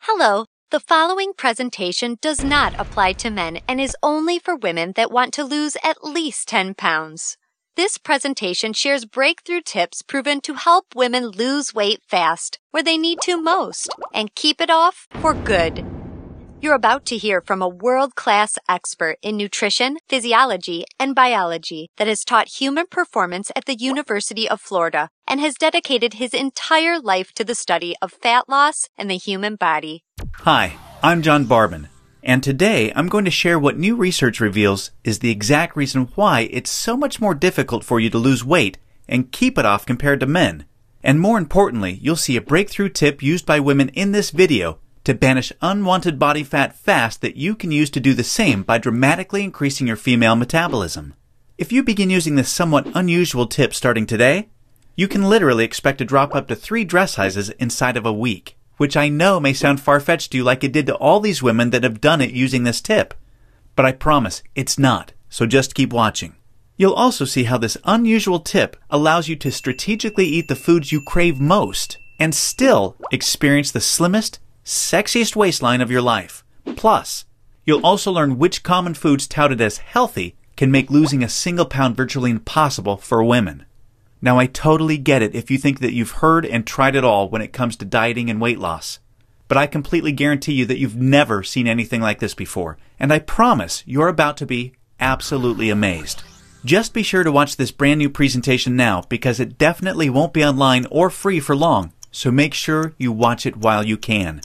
Hello, the following presentation does not apply to men and is only for women that want to lose at least 10 pounds. This presentation shares breakthrough tips proven to help women lose weight fast, where they need to most, and keep it off for good. You're about to hear from a world-class expert in nutrition, physiology, and biology that has taught human performance at the University of Florida and has dedicated his entire life to the study of fat loss and the human body. Hi, I'm John Barban, and today I'm going to share what new research reveals is the exact reason why it's so much more difficult for you to lose weight and keep it off compared to men. And more importantly, you'll see a breakthrough tip used by women in this video to banish unwanted body fat fast that you can use to do the same by dramatically increasing your female metabolism. If you begin using this somewhat unusual tip starting today, you can literally expect to drop up to 3 dress sizes inside of a week, which I know may sound far-fetched to you like it did to all these women that have done it using this tip. But I promise it's not, so just keep watching. You'll also see how this unusual tip allows you to strategically eat the foods you crave most and still experience the slimmest, sexiest waistline of your life. Plus, you'll also learn which common foods touted as healthy can make losing a single pound virtually impossible for women. Now, I totally get it if you think that you've heard and tried it all when it comes to dieting and weight loss. But I completely guarantee you that you've never seen anything like this before, and I promise you're about to be absolutely amazed. Just be sure to watch this brand new presentation now because it definitely won't be online or free for long, so make sure you watch it while you can.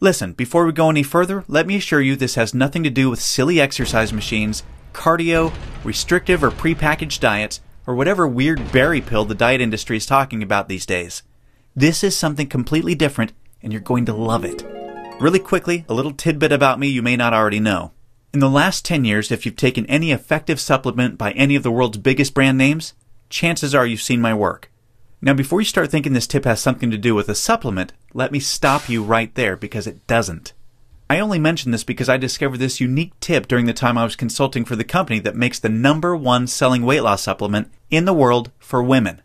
Listen, before we go any further, let me assure you this has nothing to do with silly exercise machines, cardio, restrictive or prepackaged diets, or whatever weird berry pill the diet industry is talking about these days. This is something completely different, and you're going to love it. Really quickly, a little tidbit about me you may not already know. In the last 10 years, if you've taken any effective supplement by any of the world's biggest brand names, chances are you've seen my work. Now, before you start thinking this tip has something to do with a supplement, let me stop you right there because it doesn't. I only mention this because I discovered this unique tip during the time I was consulting for the company that makes the #1 selling weight loss supplement in the world for women.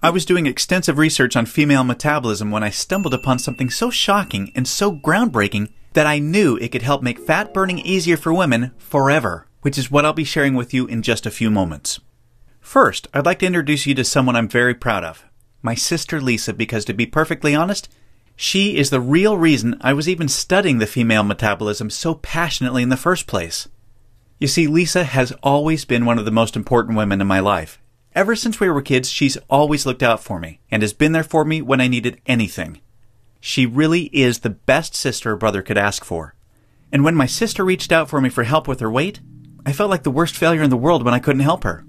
I was doing extensive research on female metabolism when I stumbled upon something so shocking and so groundbreaking that I knew it could help make fat burning easier for women forever, which is what I'll be sharing with you in just a few moments. First, I'd like to introduce you to someone I'm very proud of. My sister Lisa, because to be perfectly honest, she is the real reason I was even studying the female metabolism so passionately in the first place. You see, Lisa has always been one of the most important women in my life. Ever since we were kids, she's always looked out for me and has been there for me when I needed anything. She really is the best sister a brother could ask for. And when my sister reached out for me for help with her weight, I felt like the worst failure in the world when I couldn't help her.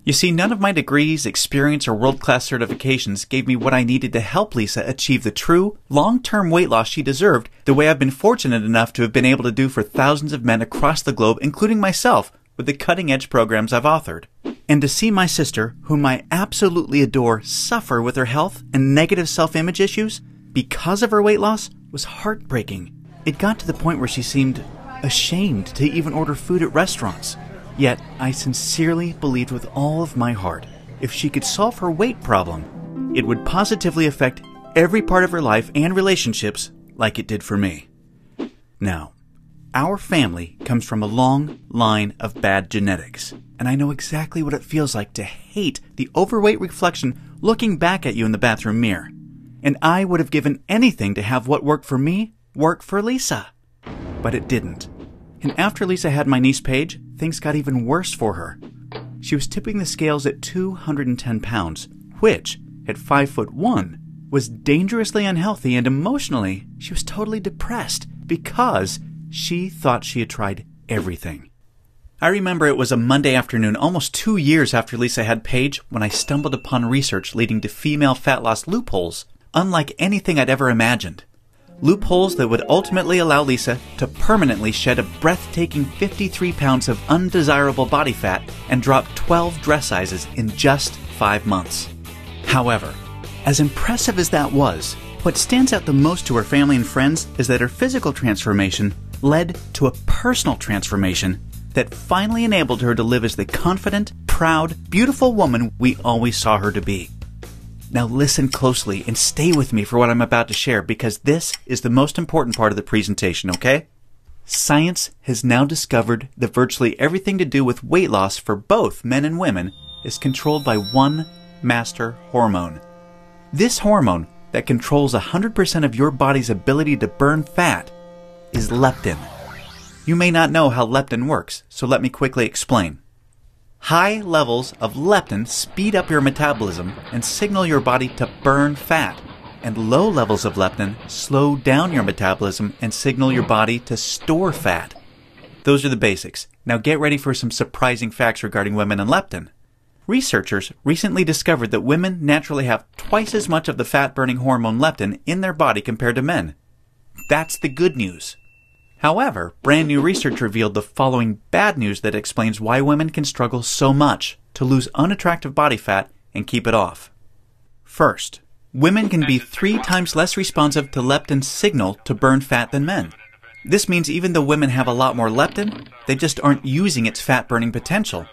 You see, none of my degrees, experience, or world-class certifications gave me what I needed to help Lisa achieve the true, long-term weight loss she deserved the way I've been fortunate enough to have been able to do for thousands of men across the globe, including myself, with the cutting-edge programs I've authored. And to see my sister, whom I absolutely adore, suffer with her health and negative self-image issues because of her weight loss was heartbreaking. It got to the point where she seemed ashamed to even order food at restaurants. Yet, I sincerely believed with all of my heart, if she could solve her weight problem, it would positively affect every part of her life and relationships like it did for me. Now, our family comes from a long line of bad genetics, and I know exactly what it feels like to hate the overweight reflection looking back at you in the bathroom mirror. And I would have given anything to have what worked for me work for Lisa. But it didn't. And after Lisa had my niece Paige, things got even worse for her. She was tipping the scales at 210 pounds, which, at 5'1", was dangerously unhealthy, and emotionally, she was totally depressed because she thought she had tried everything. I remember it was a Monday afternoon, almost 2 years after Lisa had Paige, when I stumbled upon research leading to female fat loss loopholes, unlike anything I'd ever imagined. Loopholes that would ultimately allow Lisa to permanently shed a breathtaking 53 pounds of undesirable body fat and drop 12 dress sizes in just 5 months. However, as impressive as that was, what stands out the most to her family and friends is that her physical transformation led to a personal transformation that finally enabled her to live as the confident, proud, beautiful woman we always saw her to be. Now listen closely and stay with me for what I'm about to share because this is the most important part of the presentation, okay? Science has now discovered that virtually everything to do with weight loss for both men and women is controlled by one master hormone. This hormone that controls 100% of your body's ability to burn fat is leptin. You may not know how leptin works, so let me quickly explain. High levels of leptin speed up your metabolism and signal your body to burn fat, and low levels of leptin slow down your metabolism and signal your body to store fat. Those are the basics. Now get ready for some surprising facts regarding women and leptin. Researchers recently discovered that women naturally have twice as much of the fat-burning hormone leptin in their body compared to men. That's the good news. However, brand new research revealed the following bad news that explains why women can struggle so much to lose unattractive body fat and keep it off. First, women can be 3 times less responsive to leptin's signal to burn fat than men. This means even though women have a lot more leptin, they just aren't using its fat-burning potential.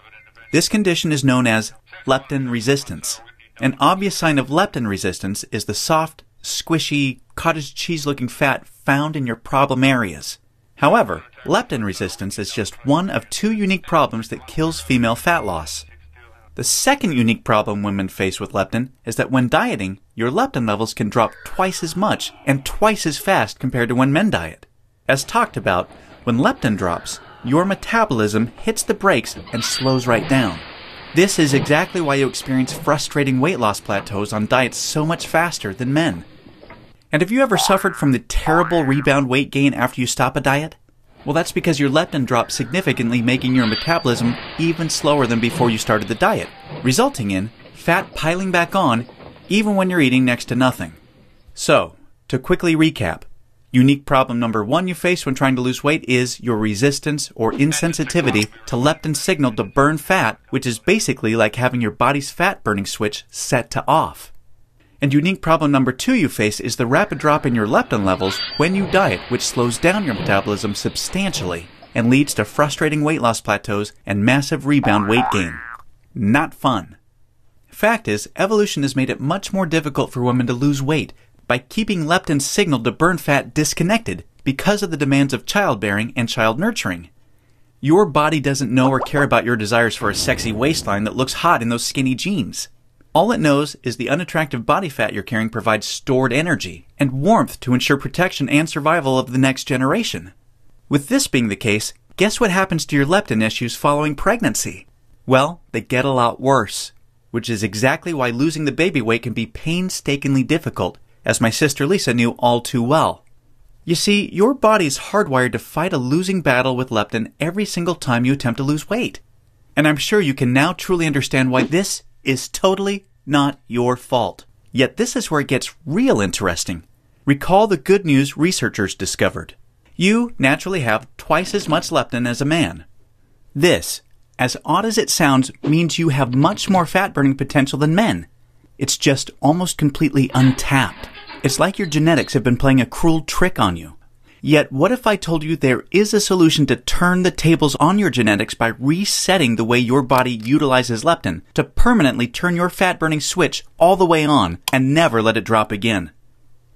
This condition is known as leptin resistance. An obvious sign of leptin resistance is the soft, squishy, cottage cheese-looking fat found in your problem areas. However, leptin resistance is just one of 2 unique problems that kills female fat loss. The second unique problem women face with leptin is that when dieting, your leptin levels can drop twice as much and twice as fast compared to when men diet. As talked about, when leptin drops, your metabolism hits the brakes and slows right down. This is exactly why you experience frustrating weight loss plateaus on diets so much faster than men. And have you ever suffered from the terrible rebound weight gain after you stop a diet? Well, that's because your leptin drops significantly, making your metabolism even slower than before you started the diet, resulting in fat piling back on even when you're eating next to nothing. So, to quickly recap, unique problem number 1 you face when trying to lose weight is your resistance or insensitivity to leptin's signal to burn fat, which is basically like having your body's fat-burning switch set to off. And unique problem number 2 you face is the rapid drop in your leptin levels when you diet, which slows down your metabolism substantially and leads to frustrating weight loss plateaus and massive rebound weight gain. Not fun. Fact is, evolution has made it much more difficult for women to lose weight by keeping leptin's signal to burn fat disconnected because of the demands of childbearing and child nurturing. Your body doesn't know or care about your desires for a sexy waistline that looks hot in those skinny jeans. All it knows is the unattractive body fat you're carrying provides stored energy and warmth to ensure protection and survival of the next generation. With this being the case, guess what happens to your leptin issues following pregnancy? Well, they get a lot worse, which is exactly why losing the baby weight can be painstakingly difficult, as my sister Lisa knew all too well. You see, your body is hardwired to fight a losing battle with leptin every single time you attempt to lose weight. And I'm sure you can now truly understand why this is totally not your fault. Yet this is where it gets real interesting. Recall the good news researchers discovered. You naturally have twice as much leptin as a man. This, as odd as it sounds, means you have much more fat-burning potential than men. It's just almost completely untapped. It's like your genetics have been playing a cruel trick on you. Yet, what if I told you there is a solution to turn the tables on your genetics by resetting the way your body utilizes leptin to permanently turn your fat-burning switch all the way on and never let it drop again?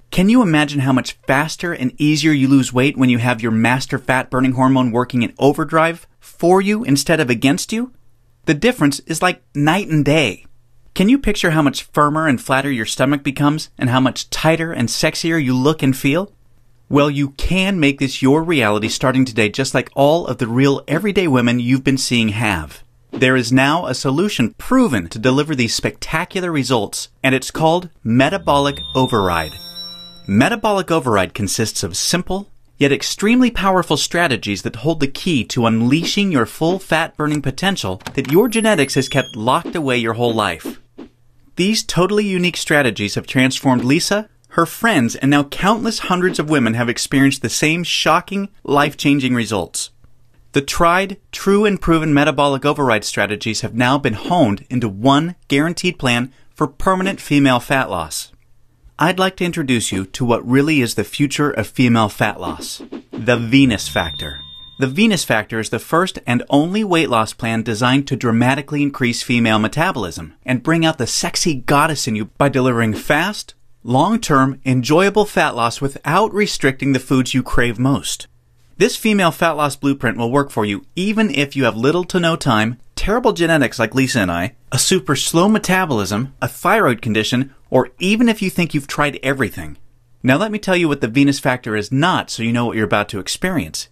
Can you imagine how much faster and easier you lose weight when you have your master fat-burning hormone working in overdrive for you instead of against you? The difference is like night and day. Can you picture how much firmer and flatter your stomach becomes and how much tighter and sexier you look and feel? Well, you can make this your reality starting today, just like all of the real everyday women you've been seeing have. There is now a solution proven to deliver these spectacular results, and it's called Metabolic Override. Metabolic Override consists of simple, yet extremely powerful strategies that hold the key to unleashing your full fat-burning potential that your genetics has kept locked away your whole life. These totally unique strategies have transformed Lisa, her friends, and now countless hundreds of women have experienced the same shocking, life-changing results. The tried, true, and proven metabolic override strategies have now been honed into one guaranteed plan for permanent female fat loss. I'd like to introduce you to what really is the future of female fat loss, the Venus Factor. The Venus Factor is the first and only weight loss plan designed to dramatically increase female metabolism and bring out the sexy goddess in you by delivering fast, long-term, enjoyable fat loss without restricting the foods you crave most. This female fat loss blueprint will work for you even if you have little to no time, terrible genetics like Lisa and I, a super slow metabolism, a thyroid condition, or even if you think you've tried everything. Now let me tell you what the Venus Factor is not so you know what you're about to experience.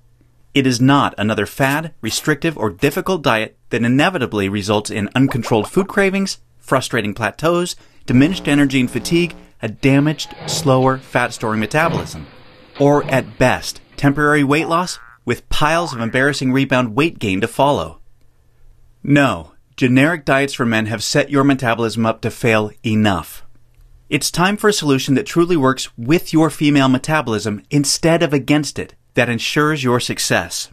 It is not another fad, restrictive, or difficult diet that inevitably results in uncontrolled food cravings, frustrating plateaus, diminished energy and fatigue, a damaged, slower, fat-storing metabolism. Or, at best, temporary weight loss with piles of embarrassing rebound weight gain to follow. No, generic diets for men have set your metabolism up to fail enough. It's time for a solution that truly works with your female metabolism instead of against it, that ensures your success.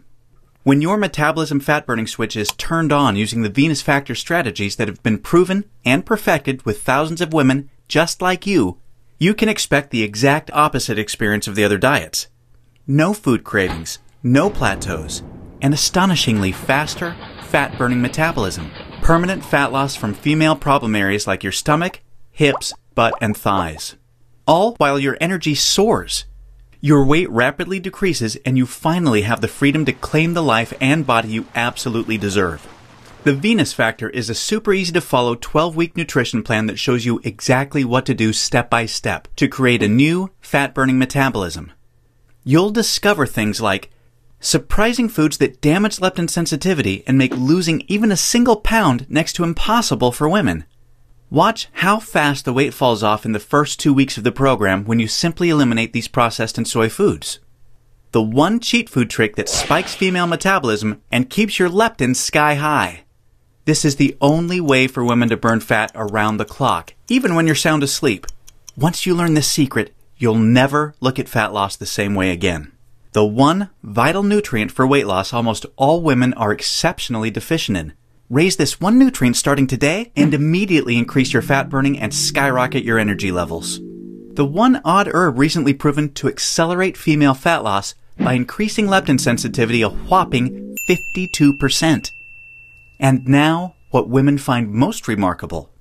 When your metabolism fat-burning switch is turned on using the Venus Factor strategies that have been proven and perfected with thousands of women just like you, you can expect the exact opposite experience of the other diets. No food cravings, no plateaus, and astonishingly faster, fat-burning metabolism. Permanent fat loss from female problem areas like your stomach, hips, butt, and thighs. All while your energy soars. Your weight rapidly decreases and you finally have the freedom to claim the life and body you absolutely deserve. The Venus Factor is a super easy to follow 12-week nutrition plan that shows you exactly what to do step by step to create a new fat-burning metabolism. You'll discover things like surprising foods that damage leptin sensitivity and make losing even a single pound next to impossible for women. Watch how fast the weight falls off in the first 2 weeks of the program when you simply eliminate these processed and soy foods. The one cheat food trick that spikes female metabolism and keeps your leptin sky high. This is the only way for women to burn fat around the clock, even when you're sound asleep. Once you learn this secret, you'll never look at fat loss the same way again. The one vital nutrient for weight loss almost all women are exceptionally deficient in. Raise this one nutrient starting today and immediately increase your fat burning and skyrocket your energy levels. The one odd herb recently proven to accelerate female fat loss by increasing leptin sensitivity a whopping 52%. And now, what women find most remarkable.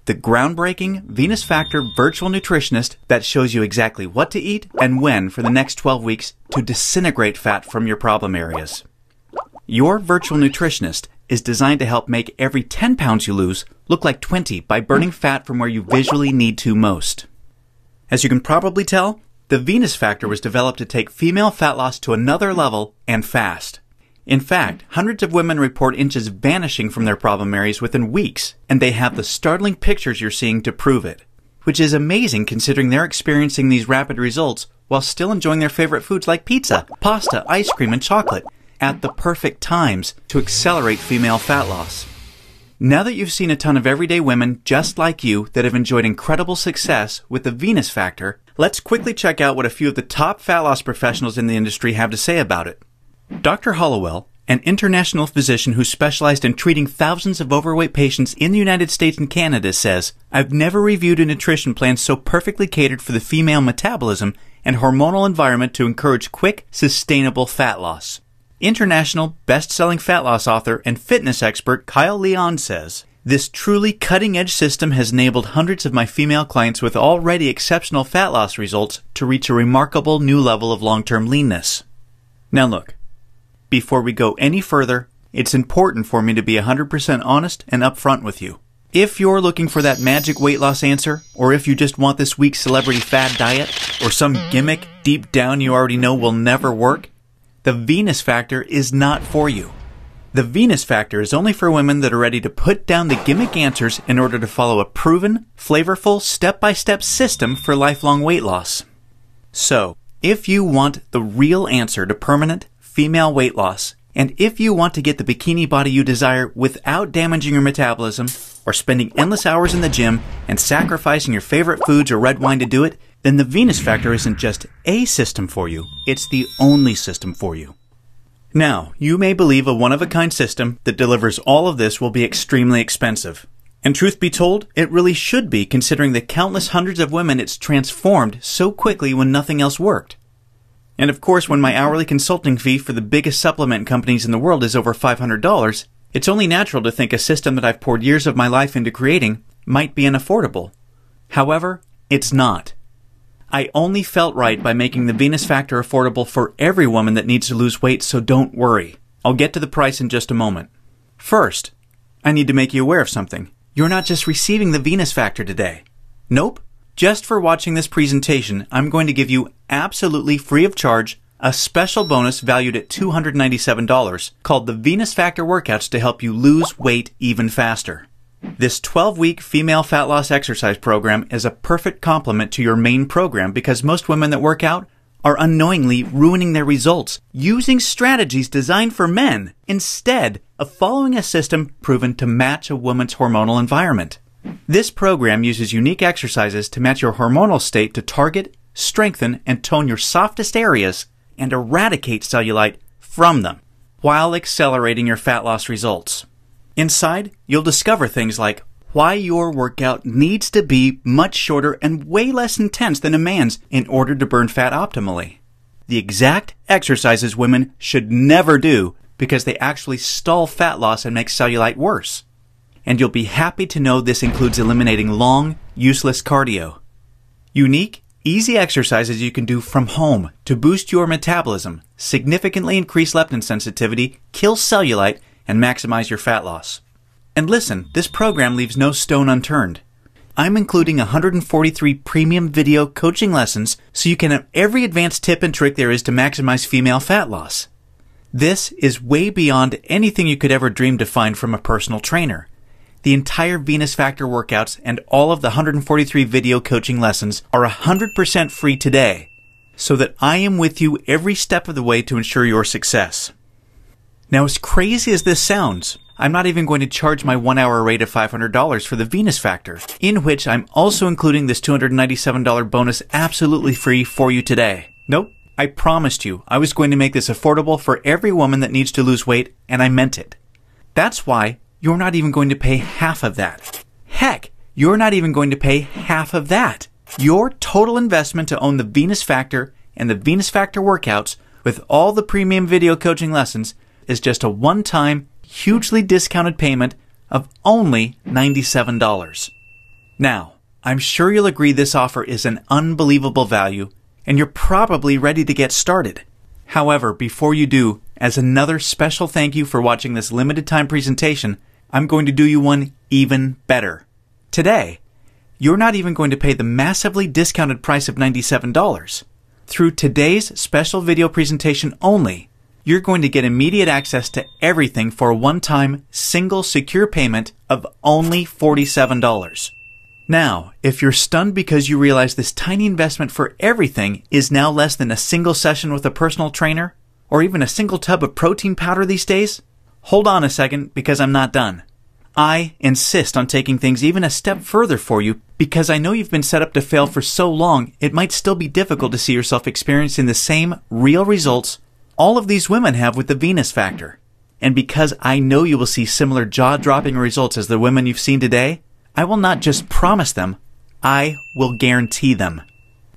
The groundbreaking Venus Factor virtual nutritionist that shows you exactly what to eat and when for the next 12 weeks to disintegrate fat from your problem areas. Your virtual nutritionist is designed to help make every 10 pounds you lose look like 20 by burning fat from where you visually need to most. As you can probably tell, the Venus Factor was developed to take female fat loss to another level and fast. In fact, hundreds of women report inches vanishing from their problem areas within weeks, and they have the startling pictures you're seeing to prove it, which is amazing considering they're experiencing these rapid results while still enjoying their favorite foods like pizza, pasta, ice cream, and chocolate at the perfect times to accelerate female fat loss. Now that you've seen a ton of everyday women just like you that have enjoyed incredible success with the Venus Factor, let's quickly check out what a few of the top fat loss professionals in the industry have to say about it. Dr. Hollowell, an international physician who specialized in treating thousands of overweight patients in the United States and Canada, says, "I've never reviewed a nutrition plan so perfectly catered for the female metabolism and hormonal environment to encourage quick, sustainable fat loss." International best-selling fat loss author and fitness expert Kyle Leon says, "This truly cutting-edge system has enabled hundreds of my female clients with already exceptional fat loss results to reach a remarkable new level of long-term leanness." Now look, before we go any further, it's important for me to be 100% honest and upfront with you. If you're looking for that magic weight loss answer, or if you just want this week's celebrity fad diet, or some gimmick deep down you already know will never work, the Venus Factor is not for you. The Venus Factor is only for women that are ready to put down the gimmick answers in order to follow a proven, flavorful, step-by-step system for lifelong weight loss. So, if you want the real answer to permanent female weight loss, and if you want to get the bikini body you desire without damaging your metabolism, or spending endless hours in the gym and sacrificing your favorite foods or red wine to do it, then the Venus Factor isn't just a system for you, it's the only system for you. Now, you may believe a one-of-a-kind system that delivers all of this will be extremely expensive. And truth be told, it really should be considering the countless hundreds of women it's transformed so quickly when nothing else worked. And of course, when my hourly consulting fee for the biggest supplement companies in the world is over $500, it's only natural to think a system that I've poured years of my life into creating might be unaffordable. However, it's not. I only felt right by making the Venus Factor affordable for every woman that needs to lose weight, so don't worry. I'll get to the price in just a moment. First, I need to make you aware of something. You're not just receiving the Venus Factor today. Nope. Just for watching this presentation, I'm going to give you absolutely free of charge a special bonus valued at $297 called the Venus Factor Workouts to help you lose weight even faster. This 12-week female fat loss exercise program is a perfect complement to your main program because most women that work out are unknowingly ruining their results using strategies designed for men instead of following a system proven to match a woman's hormonal environment. This program uses unique exercises to match your hormonal state to target, strengthen, and tone your softest areas and eradicate cellulite from them while accelerating your fat loss results. Inside, you'll discover things like why your workout needs to be much shorter and way less intense than a man's in order to burn fat optimally. The exact exercises women should never do because they actually stall fat loss and make cellulite worse. And you'll be happy to know this includes eliminating long, useless cardio. Unique, easy exercises you can do from home to boost your metabolism, significantly increase leptin sensitivity, kill cellulite, and maximize your fat loss. And listen, this program leaves no stone unturned. I'm including 143 premium video coaching lessons so you can have every advanced tip and trick there is to maximize female fat loss. This is way beyond anything you could ever dream to find from a personal trainer. The entire Venus Factor workouts and all of the 143 video coaching lessons are 100% free today, so that I am with you every step of the way to ensure your success. Now, as crazy as this sounds, I'm not even going to charge my 1-hour rate of $500 for the Venus Factor, in which I'm also including this $297 bonus absolutely free for you today. Nope, I promised you I was going to make this affordable for every woman that needs to lose weight, and I meant it. That's why you're not even going to pay half of that. Heck, you're not even going to pay half of that. Your total investment to own the Venus Factor and the Venus Factor workouts with all the premium video coaching lessons is just a one-time, hugely discounted payment of only $97. Now, I'm sure you'll agree this offer is an unbelievable value, and you're probably ready to get started. However, before you do, as another special thank you for watching this limited time presentation, I'm going to do you one even better. Today, you're not even going to pay the massively discounted price of $97. Through today's special video presentation only, you're going to get immediate access to everything for a one-time, single, secure payment of only $47. Now, if you're stunned because you realize this tiny investment for everything is now less than a single session with a personal trainer, or even a single tub of protein powder these days, hold on a second because I'm not done. I insist on taking things even a step further for you because I know you've been set up to fail for so long it might still be difficult to see yourself experiencing the same real results all of these women have with the Venus Factor. And because I know you will see similar jaw-dropping results as the women you've seen today, I will not just promise them, I will guarantee them.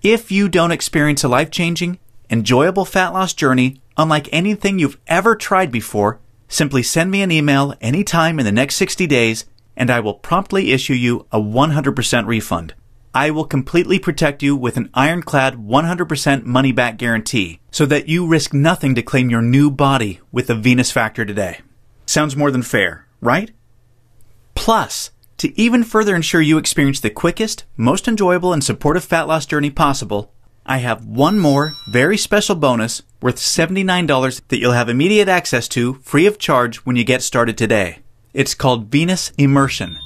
If you don't experience a life-changing, enjoyable fat loss journey unlike anything you've ever tried before, simply send me an email anytime in the next 60 days and I will promptly issue you a 100% refund. I will completely protect you with an ironclad 100% money-back guarantee so that you risk nothing to claim your new body with the Venus Factor today. Sounds more than fair, right? Plus, to even further ensure you experience the quickest, most enjoyable, and supportive fat loss journey possible, I have one more very special bonus worth $79 that you'll have immediate access to free of charge when you get started today. It's called Venus Immersion.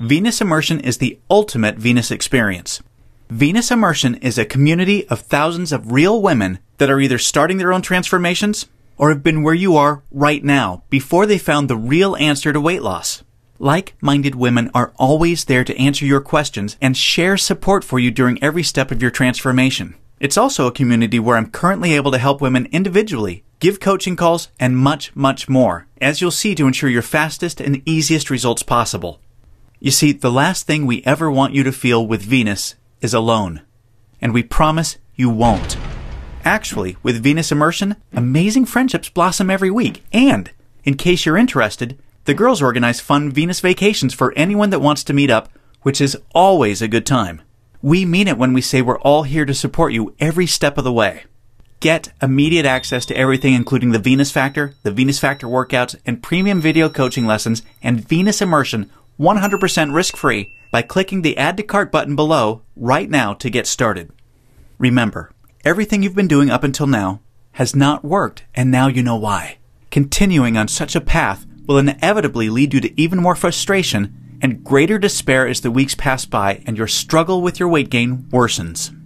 Venus Immersion is the ultimate Venus experience. Venus Immersion is a community of thousands of real women that are either starting their own transformations or have been where you are right now before they found the real answer to weight loss. Like-minded women are always there to answer your questions and share support for you during every step of your transformation. It's also a community where I'm currently able to help women individually, give coaching calls, and much, much more, as you'll see, to ensure your fastest and easiest results possible. You see, the last thing we ever want you to feel with Venus is alone. And we promise you won't. Actually, with Venus Immersion, amazing friendships blossom every week. And, in case you're interested, the girls organize fun Venus vacations for anyone that wants to meet up, which is always a good time. We mean it when we say we're all here to support you every step of the way. Get immediate access to everything including the Venus Factor workouts, and premium video coaching lessons, and Venus Immersion 100% risk-free by clicking the Add to Cart button below right now to get started. Remember, everything you've been doing up until now has not worked, and now you know why. Continuing on such a path will inevitably lead you to even more frustration and greater despair as the weeks pass by and your struggle with your weight gain worsens.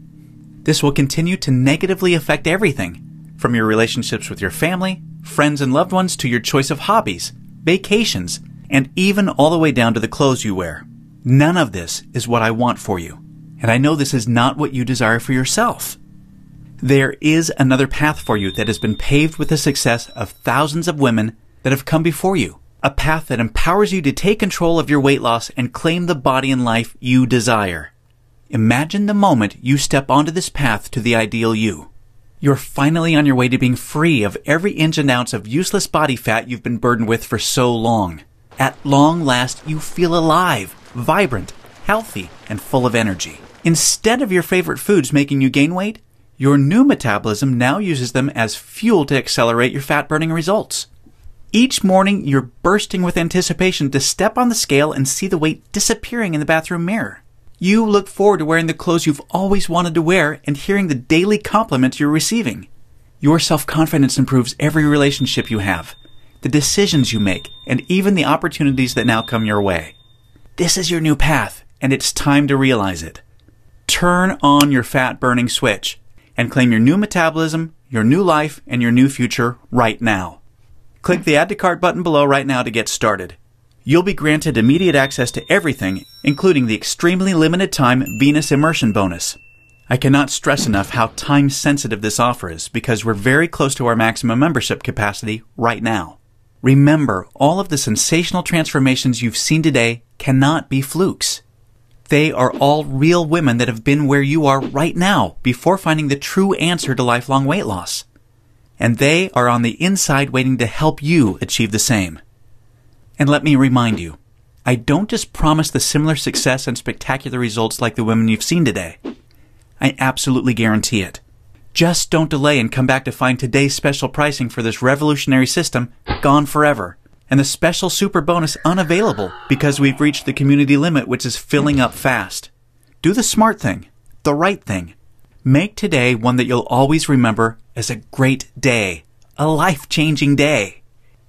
This will continue to negatively affect everything, from your relationships with your family, friends and loved ones, to your choice of hobbies, vacations, and even all the way down to the clothes you wear. None of this is what I want for you, and I know this is not what you desire for yourself. There is another path for you that has been paved with the success of thousands of women that have come before you. A path that empowers you to take control of your weight loss and claim the body and life you desire. Imagine the moment you step onto this path to the ideal you. You're finally on your way to being free of every inch and ounce of useless body fat you've been burdened with for so long. At long last, you feel alive, vibrant, healthy, and full of energy. Instead of your favorite foods making you gain weight, your new metabolism now uses them as fuel to accelerate your fat-burning results. Each morning, you're bursting with anticipation to step on the scale and see the weight disappearing in the bathroom mirror. You look forward to wearing the clothes you've always wanted to wear and hearing the daily compliments you're receiving. Your self-confidence improves every relationship you have, the decisions you make, and even the opportunities that now come your way. This is your new path, and it's time to realize it. Turn on your fat-burning switch and claim your new metabolism, your new life, and your new future right now. Click the Add to Cart button below right now to get started. You'll be granted immediate access to everything, including the extremely limited time Venus Immersion bonus. I cannot stress enough how time-sensitive this offer is because we're very close to our maximum membership capacity right now. Remember, all of the sensational transformations you've seen today cannot be flukes. They are all real women that have been where you are right now before finding the true answer to lifelong weight loss. And they are on the inside waiting to help you achieve the same. And let me remind you, I don't just promise the similar success and spectacular results like the women you've seen today. I absolutely guarantee it. Just don't delay and come back to find today's special pricing for this revolutionary system gone forever, and the special super bonus unavailable because we've reached the community limit, which is filling up fast. Do the smart thing, the right thing. Make today one that you'll always remember as a great day, a life-changing day.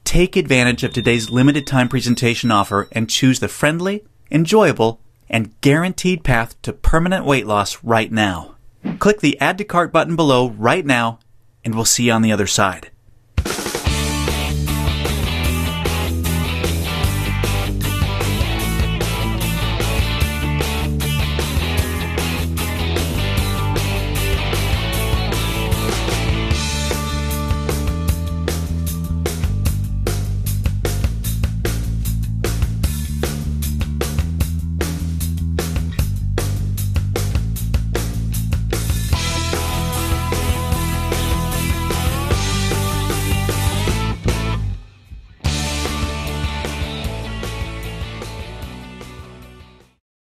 Take advantage of today's limited time presentation offer and choose the friendly, enjoyable, and guaranteed path to permanent weight loss right now. Click the Add to Cart button below right now, and we'll see you on the other side.